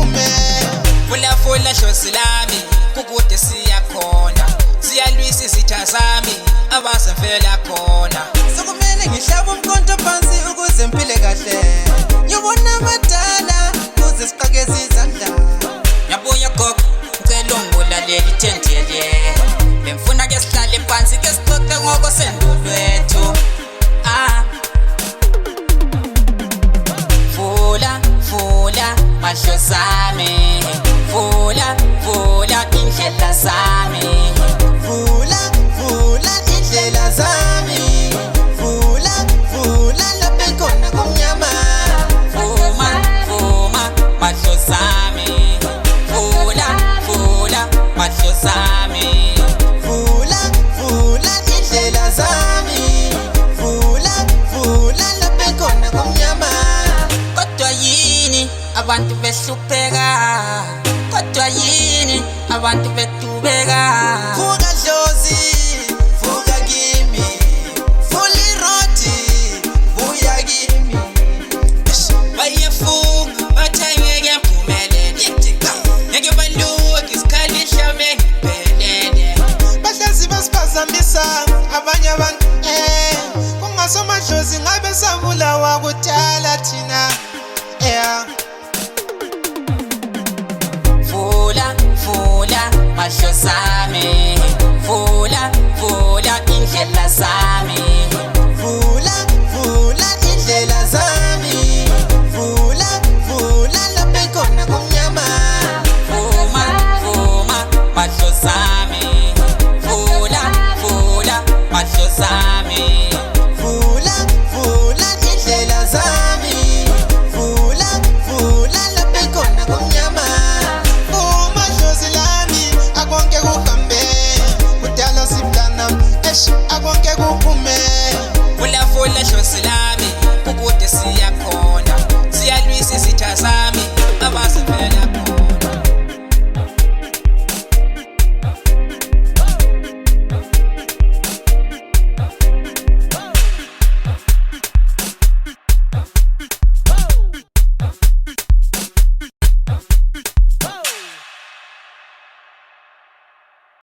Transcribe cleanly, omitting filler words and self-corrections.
kuphume. Fula shosi lami kukude siyakhona, siyalwisa izitha zami abazemfela khona. Sokumele ngihlaba umkhonto phansi ukuze mphile kahle, ngibona abadala kuze siqakeze izandla. Yabuya gogo ngicela ungibulalele ithendele, bengifuna ke sihlale phansi ke sixoxe ngokosendo lwethu. Fula mahlo zami, fula indlela zami, Vula indlela zami, vula lapha khona kumnyama. Vuma mahlo zami, fula mahlo zami, Vula indlela zami, vula lapha khona kumnyama. kodwa yini abantu behlupheka, kodwa yini abantu betubeka. Vuka Dlozi, vuka kimi, vula irodi, buya kimi. Bayefunga bathi ngeke ngiphumelele, ngeke baluke isikalisha mengiphelele. Bahlezi basiphazamisa abanye abantu, kungasomadlozi ngabe savulawa kudala thina. Fula mahlo zami, fula indlela zami, Vula indlela zami, vula lapha khona kumnyama. Vuma mahlo zami, fula mahlo zami, Vula indlela zami, vula lapha khona kumnyama. Madlozi lami akonke kuhambe, kudala simntana akonke kuphume. fula shosi